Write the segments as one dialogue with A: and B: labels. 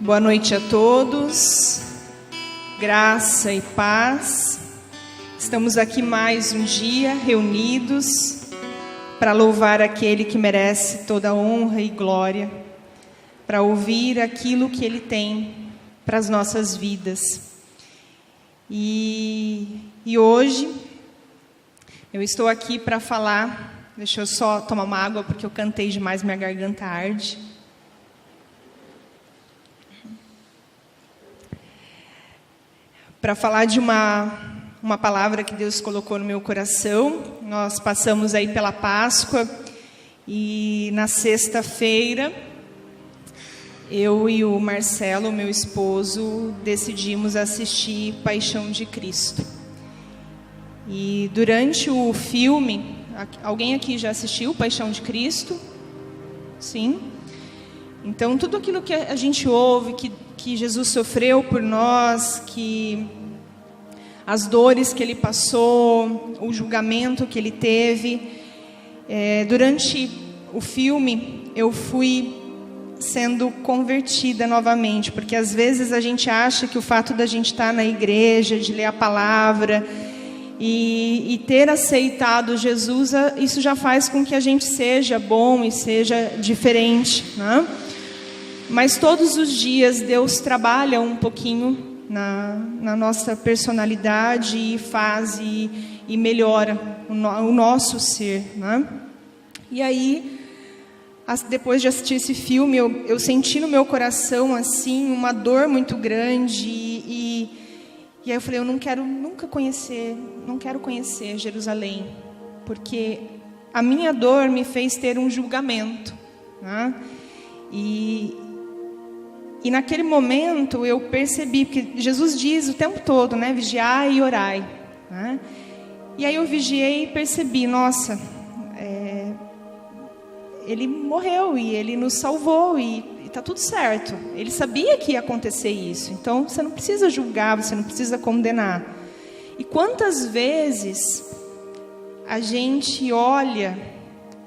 A: Boa noite a todos, graça e paz. Estamos aqui mais um dia reunidos para louvar aquele que merece toda honra e glória, para ouvir aquilo que Ele tem para as nossas vidas. E hoje eu estou aqui para falar, deixa eu só tomar uma água porque eu cantei demais, minha garganta arde. Para falar de uma palavra que Deus colocou no meu coração. Nós passamos aí pela Páscoa e na sexta-feira eu e o Marcelo, meu esposo, decidimos assistir Paixão de Cristo. E durante o filme, alguém aqui já assistiu Paixão de Cristo? Sim? Então tudo aquilo que a gente ouve, que Jesus sofreu por nós, que as dores que Ele passou, o julgamento que Ele teve, durante o filme eu fui sendo convertida novamente, porque às vezes a gente acha que o fato da gente estar na igreja, de ler a palavra e ter aceitado Jesus, isso já faz com que a gente seja bom e seja diferente, né? Mas todos os dias Deus trabalha um pouquinho na nossa personalidade e faz e melhora o nosso ser, né? E aí, depois de assistir esse filme, eu senti no meu coração assim uma dor muito grande e aí eu falei, eu não quero conhecer Jerusalém, porque a minha dor me fez ter um julgamento, né? E naquele momento eu percebi, porque Jesus diz o tempo todo, né? Vigiai e orai, né? E aí eu vigiei e percebi, nossa, Ele morreu e Ele nos salvou e está tudo certo. Ele sabia que ia acontecer isso, então você não precisa julgar, você não precisa condenar. E quantas vezes a gente olha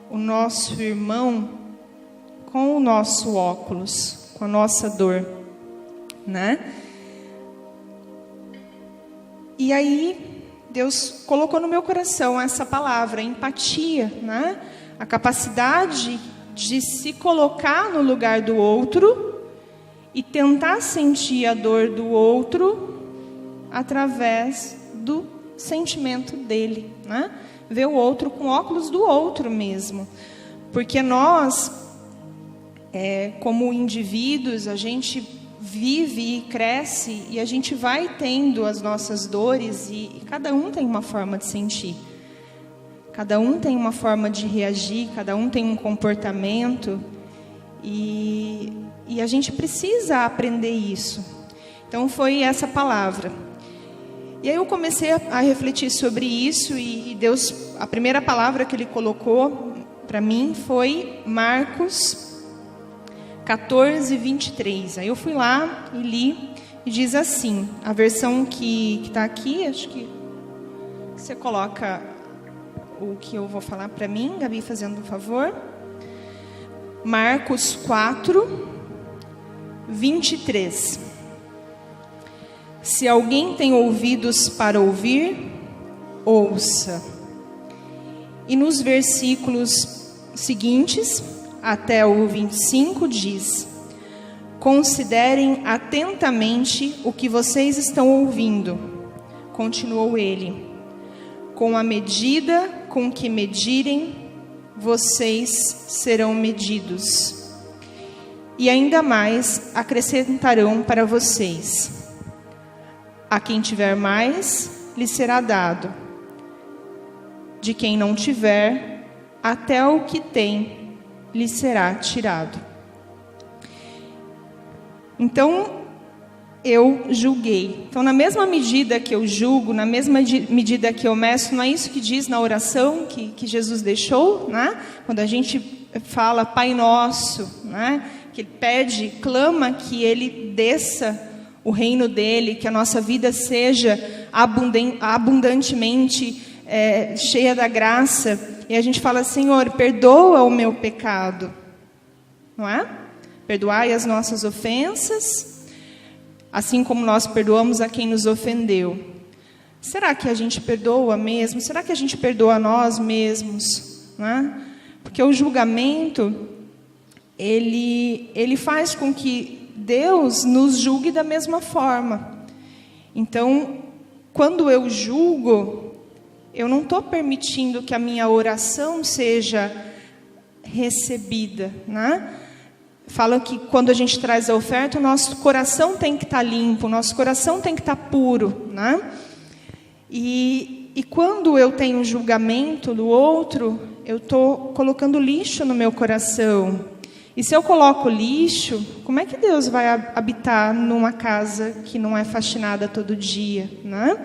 A: o nosso irmão com o nosso óculos, com a nossa dor, né? E aí Deus colocou no meu coração essa palavra, empatia, né? A capacidade de se colocar no lugar do outro e tentar sentir a dor do outro através do sentimento dele, né? Ver o outro com óculos do outro mesmo, porque nós, como indivíduos, a gente vive e cresce e a gente vai tendo as nossas dores e cada um tem uma forma de sentir, cada um tem uma forma de reagir, cada um tem um comportamento e a gente precisa aprender isso. Então foi essa palavra. E aí eu comecei a refletir sobre isso e Deus, a primeira palavra que Ele colocou para mim foi Marcos 14, 23. Aí eu fui lá e li, e diz assim, a versão que está aqui, acho que você coloca o que eu vou falar para mim, Gabi, fazendo um favor. Marcos 4, 23. Se alguém tem ouvidos para ouvir, ouça. E nos versículos seguintes, até o 25, diz: considerem atentamente o que vocês estão ouvindo. Continuou ele: com a medida com que medirem, vocês serão medidos. E ainda mais acrescentarão para vocês. A quem tiver mais, lhe será dado. De quem não tiver, até o que tem lhe será tirado. Então, eu julguei. Então, na mesma medida que eu julgo, na mesma medida que eu meço, não é isso que diz na oração que Jesus deixou, né? Quando a gente fala Pai Nosso, né? Que Ele pede, clama que Ele desça o reino dEle, que a nossa vida seja abundantemente cheia da graça. E a gente fala, Senhor, perdoa o meu pecado, não é? perdoai as nossas ofensas, assim como nós perdoamos a quem nos ofendeu. Será que a gente perdoa mesmo? Será que a gente perdoa a nós mesmos? Né? Porque o julgamento, ele faz com que Deus nos julgue da mesma forma. Então, quando eu julgo, eu não estou permitindo que a minha oração seja recebida, né? Falam que quando a gente traz a oferta, o nosso coração tem que estar limpo, o nosso coração tem que estar puro, né? E quando eu tenho julgamento do outro, eu estou colocando lixo no meu coração. E se eu coloco lixo, como é que Deus vai habitar numa casa que não é faxinada todo dia, né?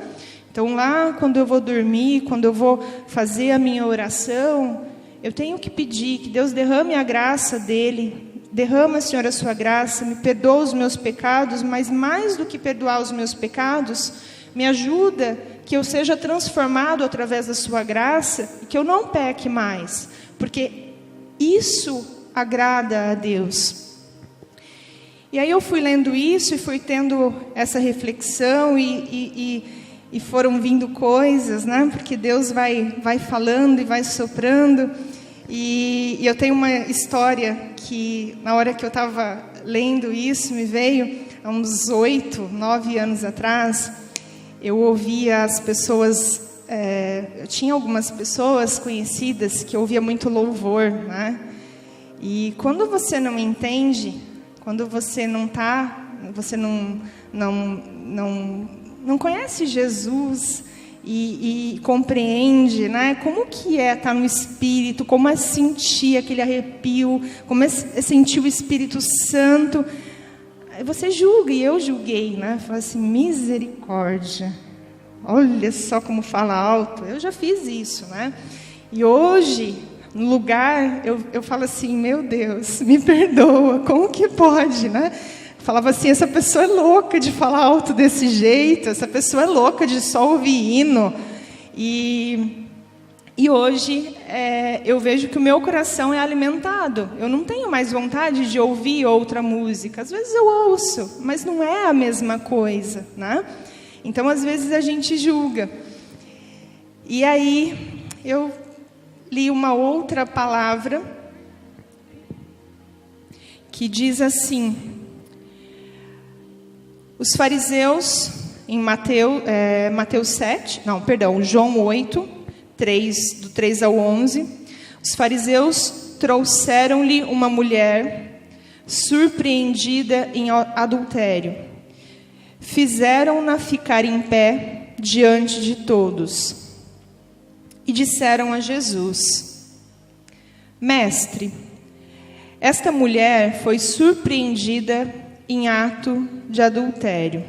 A: Então lá, quando eu vou dormir, quando eu vou fazer a minha oração, eu tenho que pedir que Deus derrame a graça dele. Derrama, Senhor, a sua graça, me perdoa os meus pecados, mas mais do que perdoar os meus pecados, me ajuda que eu seja transformado através da sua graça e que eu não peque mais, porque isso agrada a Deus. E aí eu fui lendo isso e fui tendo essa reflexão e foram vindo coisas, né? Porque Deus vai falando e vai soprando. E eu tenho uma história que, na hora que eu estava lendo isso, me veio, há uns 8, 9 anos atrás, eu ouvia as pessoas, eu tinha algumas pessoas conhecidas que ouvia muito louvor, né? E quando você não entende, quando você não conhece Jesus e compreende, né, como que é estar no Espírito, como é sentir aquele arrepio, como é sentir o Espírito Santo, você julga, e eu julguei, né? Falei assim, misericórdia, olha só como fala alto. Eu já fiz isso, né? E hoje, no lugar, eu falo assim, meu Deus, me perdoa, como que pode, né? Falava assim, essa pessoa é louca de falar alto desse jeito, essa pessoa é louca de só ouvir hino. E hoje eu vejo que o meu coração é alimentado. Eu não tenho mais vontade de ouvir outra música. Às vezes eu ouço, mas não é a mesma coisa, né? Então, às vezes a gente julga. E aí eu li uma outra palavra que diz assim: os fariseus, em João 8, do 3 ao 11, os fariseus trouxeram-lhe uma mulher surpreendida em adultério. Fizeram-na ficar em pé diante de todos e disseram a Jesus: Mestre, esta mulher foi surpreendida em ato de adultério.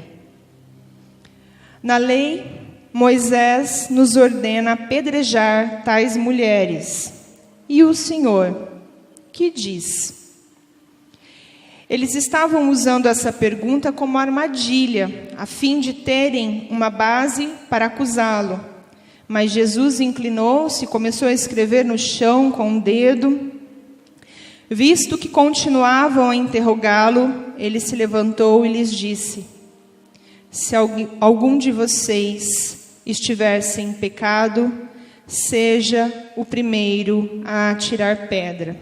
A: Na lei, Moisés nos ordena apedrejar tais mulheres. E o Senhor, que diz? Eles estavam usando essa pergunta como armadilha, a fim de terem uma base para acusá-lo. Mas Jesus inclinou-se e começou a escrever no chão com o dedo. Visto que continuavam a interrogá-lo, ele se levantou e lhes disse: se algum de vocês estiver sem pecado, seja o primeiro a atirar pedra.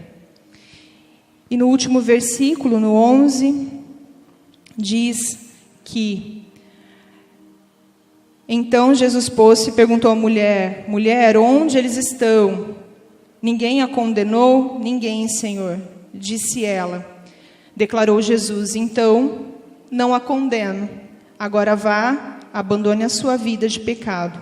A: E no último versículo, no 11, diz que: então Jesus pôs-se e perguntou à mulher: mulher, onde eles estão? Ninguém a condenou? Ninguém, Senhor, disse ela. Declarou Jesus: então, não a condeno. Agora vá, abandone a sua vida de pecado.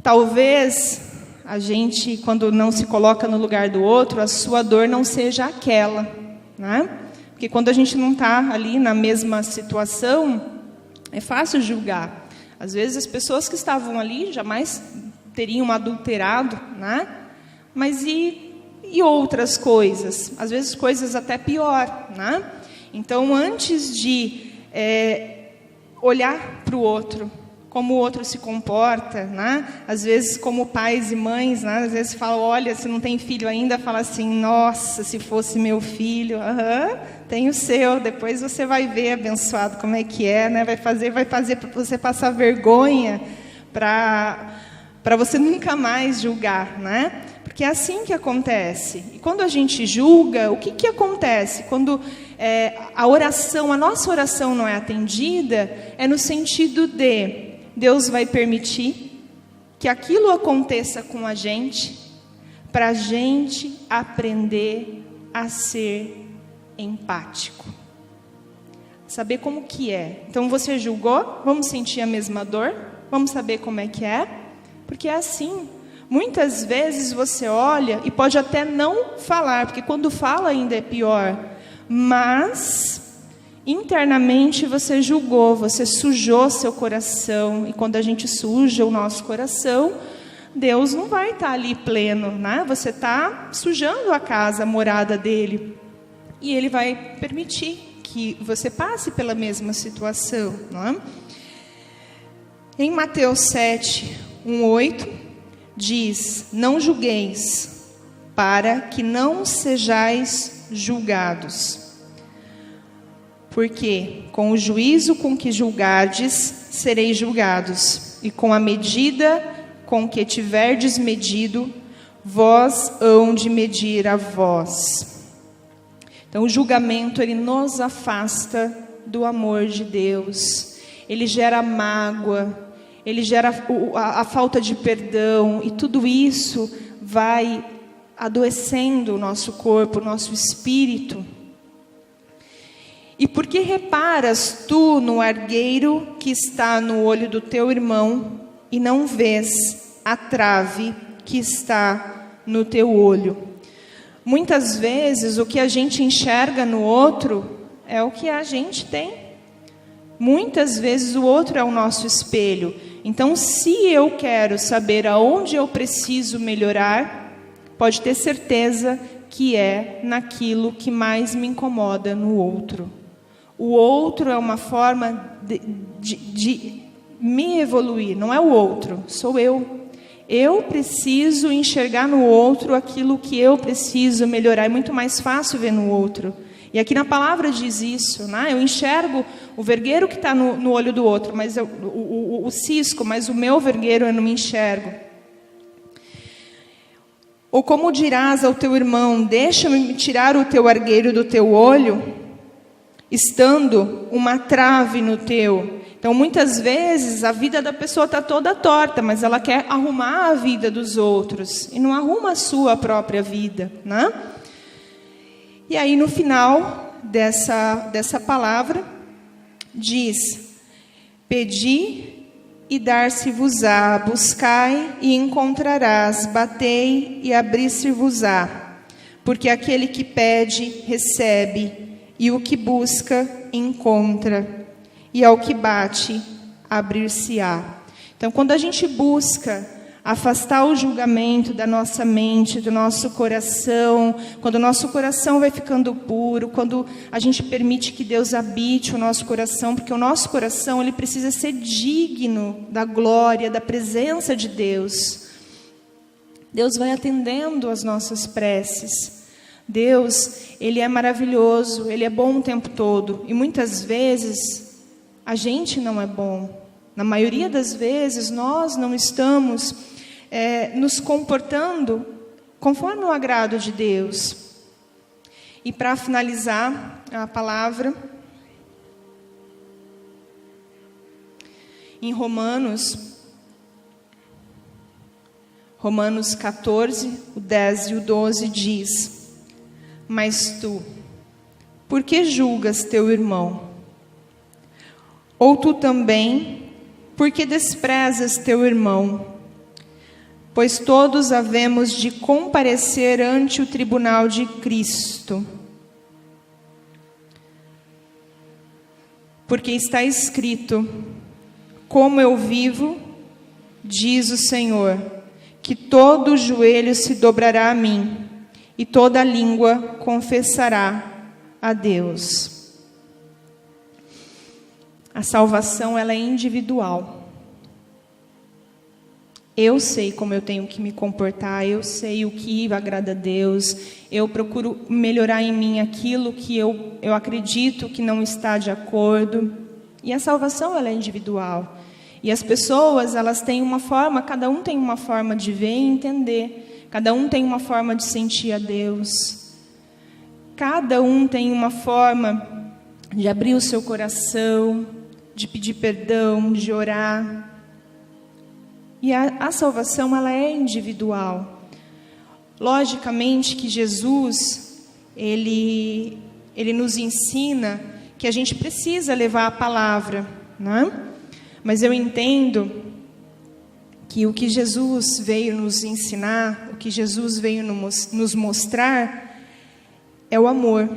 A: Talvez a gente, quando não se coloca no lugar do outro, a sua dor não seja aquela, né? Porque quando a gente não está ali na mesma situação, é fácil julgar. Às vezes as pessoas que estavam ali jamais teriam adulterado, né? Mas e outras coisas? Às vezes coisas até pior, né? Então, antes de olhar para o outro, como o outro se comporta, né? Às vezes, como pais e mães, né? Às vezes fala, olha, se não tem filho ainda, fala assim, nossa, se fosse meu filho, tem o seu, depois você vai ver, abençoado, como é que é, né? Vai fazer para você passar vergonha, para você nunca mais julgar, né? Porque é assim que acontece. E quando a gente julga, o que acontece? Quando a nossa oração não é atendida, é no sentido de Deus vai permitir que aquilo aconteça com a gente, para a gente aprender a ser empático. Saber como que é. Então você julgou, vamos sentir a mesma dor, vamos saber como é que é, porque é assim. Muitas vezes você olha e pode até não falar, porque quando fala ainda é pior, mas internamente você julgou, você sujou seu coração, e quando a gente suja o nosso coração, Deus não vai estar ali pleno, né? Você está sujando a casa, a morada dele, e ele vai permitir que você passe pela mesma situação, não é? Em Mateus 7, 1:8, diz, não julgueis, para que não sejais julgados. Porque com o juízo com que julgardes, sereis julgados, e com a medida com que tiverdes medido, vós hão de medir a vós. Então o julgamento, ele nos afasta do amor de Deus, ele gera mágoa, ele gera a falta de perdão, e tudo isso vai adoecendo o nosso corpo, o nosso espírito. E por que reparas tu no argueiro que está no olho do teu irmão, e não vês a trave que está no teu olho? Muitas vezes o que a gente enxerga no outro é o que a gente tem. Muitas vezes o outro é o nosso espelho. Então, se eu quero saber aonde eu preciso melhorar, pode ter certeza que é naquilo que mais me incomoda no outro. O outro é uma forma de me evoluir, não é o outro, sou eu. Eu preciso enxergar no outro aquilo que eu preciso melhorar. É muito mais fácil ver no outro. E aqui na palavra diz isso, né? Eu enxergo o vergueiro que está no olho do outro, mas o cisco, mas o meu vergueiro eu não me enxergo. Ou como dirás ao teu irmão, deixa-me tirar o teu argueiro do teu olho, estando uma trave no teu. Então, muitas vezes, a vida da pessoa está toda torta, mas ela quer arrumar a vida dos outros, e não arruma a sua própria vida, né? E aí, no final dessa palavra, diz, pedi e dar-se-vos-á, buscai e encontrarás, batei e abrir-se-vos-á, porque aquele que pede, recebe, e o que busca, encontra, e ao que bate, abrir-se-á. Então, quando a gente busca afastar o julgamento da nossa mente, do nosso coração, quando o nosso coração vai ficando puro, quando a gente permite que Deus habite o nosso coração, porque o nosso coração, ele precisa ser digno da glória, da presença de Deus. Deus vai atendendo as nossas preces. Deus, ele é maravilhoso, ele é bom o tempo todo, e muitas vezes a gente não é bom. Na maioria das vezes, nós não estamos nos comportando conforme o agrado de Deus. E para finalizar a palavra, em Romanos 14, o 10 e o 12 diz, mas tu, por que julgas teu irmão? Ou tu também, por que desprezas teu irmão? Pois todos havemos de comparecer ante o tribunal de Cristo. Porque está escrito, como eu vivo, diz o Senhor, que todo joelho se dobrará a mim, e toda língua confessará a Deus. A salvação, ela é individual. Eu sei como eu tenho que me comportar, eu sei o que agrada a Deus, eu procuro melhorar em mim aquilo que eu acredito que não está de acordo. E a salvação, ela é individual. E as pessoas, elas têm uma forma, cada um tem uma forma de ver e entender. Cada um tem uma forma de sentir a Deus. Cada um tem uma forma de abrir o seu coração, de pedir perdão, de orar. E a salvação, ela é individual. Logicamente que Jesus, ele nos ensina que a gente precisa levar a palavra, né? Mas eu entendo que o que Jesus veio nos ensinar, o que Jesus veio nos mostrar, é o amor.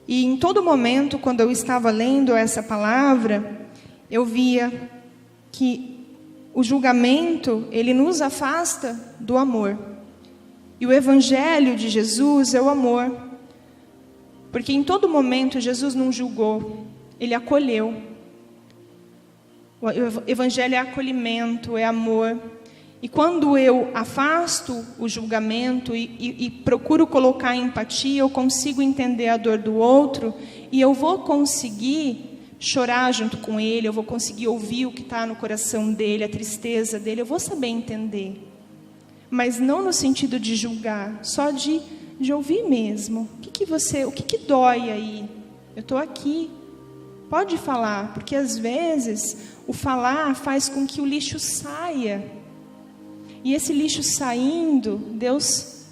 A: E em todo momento, quando eu estava lendo essa palavra, eu via que o julgamento, ele nos afasta do amor. E o evangelho de Jesus é o amor. Porque em todo momento Jesus não julgou, ele acolheu. O evangelho é acolhimento, é amor. E quando eu afasto o julgamento e procuro colocar empatia, eu consigo entender a dor do outro e eu vou conseguir chorar junto com ele, eu vou conseguir ouvir o que está no coração dele, a tristeza dele, eu vou saber entender. Mas não no sentido de julgar, só de ouvir mesmo. O que dói aí? Eu estou aqui. Pode falar, porque às vezes o falar faz com que o lixo saia. E esse lixo saindo, Deus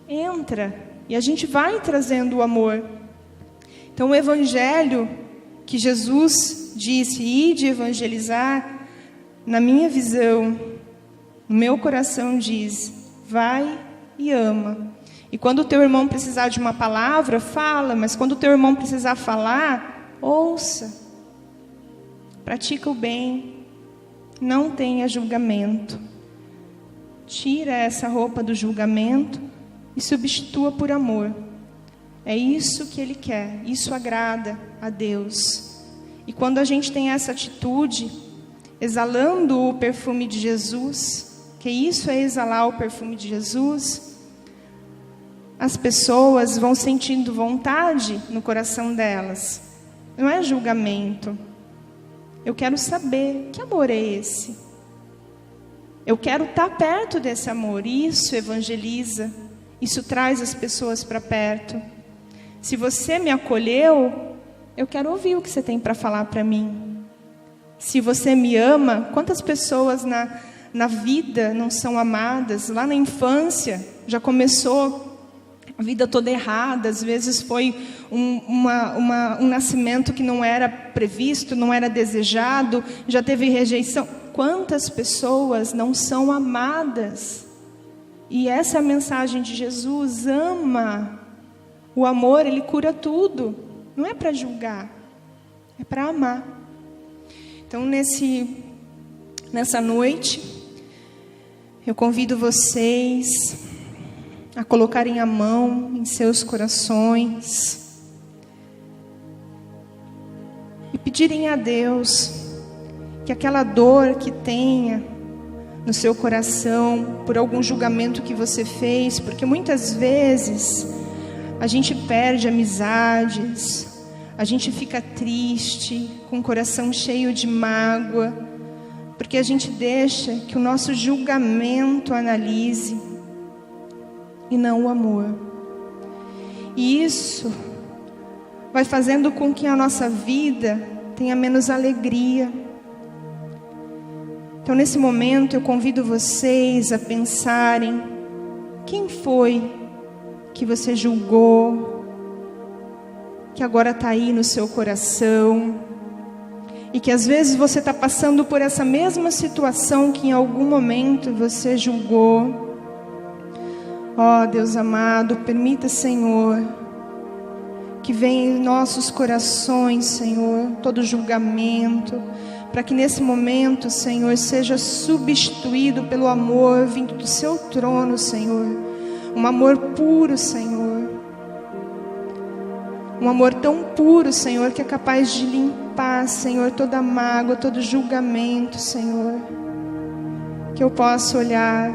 A: entra e a gente vai trazendo o amor. Então o evangelho que Jesus disse, ide evangelizar, na minha visão, no meu coração diz, vai e ama. E quando o teu irmão precisar de uma palavra, fala, mas quando o teu irmão precisar falar, ouça. Pratica o bem, não tenha julgamento. Tira essa roupa do julgamento e substitua por amor. É isso que Ele quer, isso agrada a Deus. E quando a gente tem essa atitude, exalando o perfume de Jesus, que isso é exalar o perfume de Jesus, as pessoas vão sentindo vontade no coração delas. Não é julgamento. Eu quero saber, que amor é esse? Eu quero estar perto desse amor. Isso evangeliza, isso traz as pessoas para perto. Se você me acolheu, eu quero ouvir o que você tem para falar para mim. Se você me ama, quantas pessoas na vida não são amadas? Lá na infância, já começou a vida toda errada. Às vezes foi um nascimento que não era previsto, não era desejado, já teve rejeição. Quantas pessoas não são amadas? E essa é a mensagem de Jesus, ama. O amor, ele cura tudo. Não é para julgar, é para amar. Então, nessa noite, eu convido vocês a colocarem a mão em seus corações e pedirem a Deus que aquela dor que tenha no seu coração por algum julgamento que você fez, porque muitas vezes a gente perde amizades, a gente fica triste, com o coração cheio de mágoa, porque a gente deixa que o nosso julgamento analise e não o amor. E isso vai fazendo com que a nossa vida tenha menos alegria. Então, nesse momento, eu convido vocês a pensarem: quem foi que você julgou, que agora está aí no seu coração, e que às vezes você está passando por essa mesma situação que em algum momento você julgou. Ó Deus amado, permita, Senhor, que venha em nossos corações, Senhor, todo julgamento, para que nesse momento, Senhor, seja substituído pelo amor vindo do seu trono, Senhor. Um amor puro, Senhor. Um amor tão puro, Senhor, que é capaz de limpar, Senhor, toda mágoa, todo julgamento, Senhor. que eu possa olhar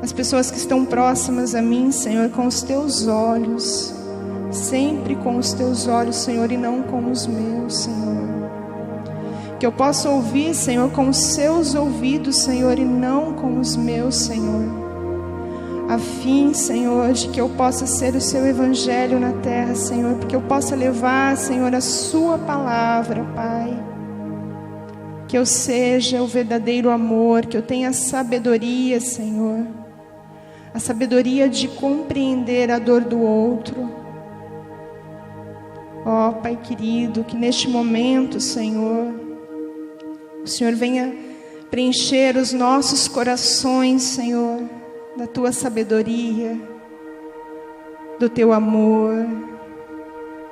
A: as pessoas que estão próximas a mim, Senhor, com os teus olhos, sempre com os teus olhos, Senhor, e não com os meus, Senhor. Que eu possa ouvir, Senhor, com os seus ouvidos, Senhor, e não com os meus, Senhor. A fim, Senhor, de que eu possa ser o seu evangelho na terra, Senhor, porque eu possa levar, Senhor, a sua palavra, Pai. Que eu seja o verdadeiro amor, que eu tenha sabedoria, Senhor. A sabedoria de compreender a dor do outro. Ó, Pai querido, que neste momento, Senhor, o Senhor venha preencher os nossos corações, Senhor, da Tua sabedoria, do Teu amor,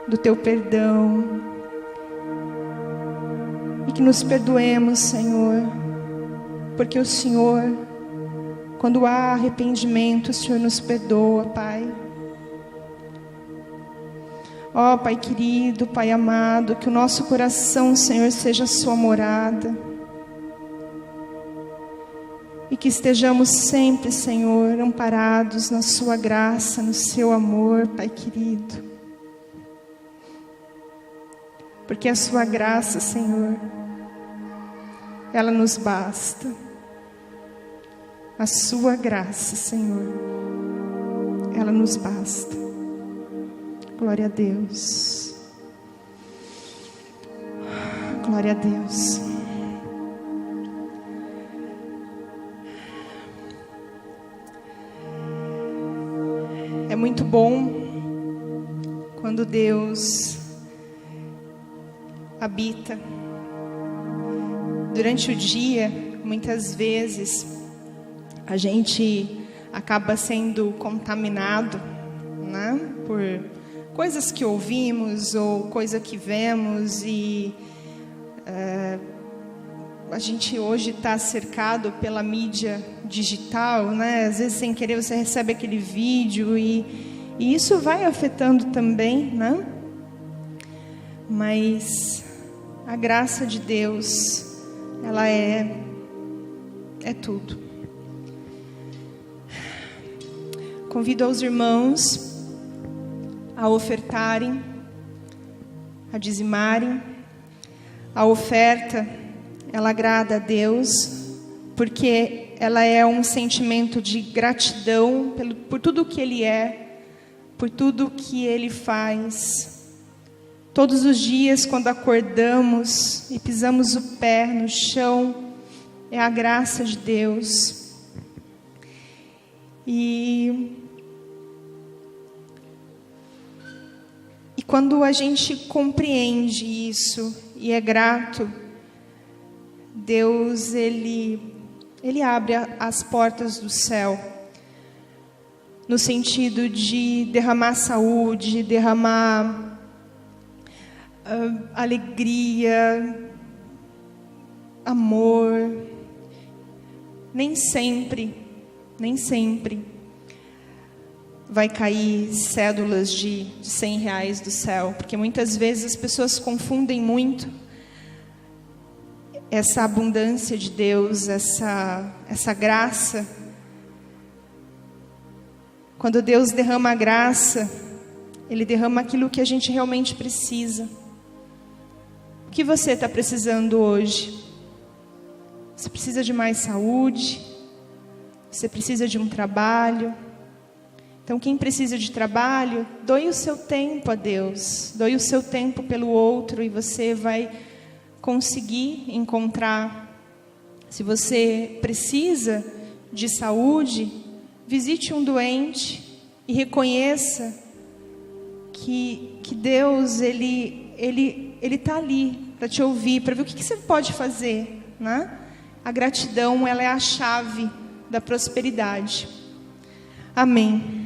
A: do Teu perdão. E que nos perdoemos, Senhor, porque o Senhor, quando há arrependimento, o Senhor nos perdoa, Pai. Ó, Pai querido, Pai amado, que o nosso coração, Senhor, seja a sua morada. E que estejamos sempre, Senhor, amparados na sua graça, no seu amor, Pai querido. Porque a sua graça, Senhor, ela nos basta. A sua graça, Senhor, ela nos basta. Glória a Deus. Glória a Deus. É muito bom quando Deus habita. Durante o dia, muitas vezes, a gente acaba sendo contaminado, né, por coisas que ouvimos ou coisa que vemos, e a gente hoje está cercado pela mídia digital, né? Às vezes sem querer você recebe aquele vídeo e isso vai afetando também, né? Mas a graça de Deus, ela é tudo. Convido aos irmãos a ofertarem, a dizimarem. A oferta, ela agrada a Deus, porque ela é um sentimento de gratidão por tudo que Ele é, por tudo que Ele faz. Todos os dias, quando acordamos e pisamos o pé no chão, é a graça de Deus. E quando a gente compreende isso e é grato, Deus, Ele abre as portas do céu, no sentido de derramar saúde, derramar alegria, amor. Nem sempre vai cair cédulas de R$100 do céu, porque muitas vezes as pessoas confundem muito essa abundância de Deus, essa graça. Quando Deus derrama a graça, Ele derrama aquilo que a gente realmente precisa. O que você está precisando hoje? Você precisa de mais saúde? Você precisa de um trabalho? Então, quem precisa de trabalho, doe o seu tempo a Deus, doe o seu tempo pelo outro, e você vai conseguir encontrar. Se você precisa de saúde, visite um doente e reconheça que Deus, Ele está ali para te ouvir, para ver o que você pode fazer, né? A gratidão, ela é a chave da prosperidade. Amém.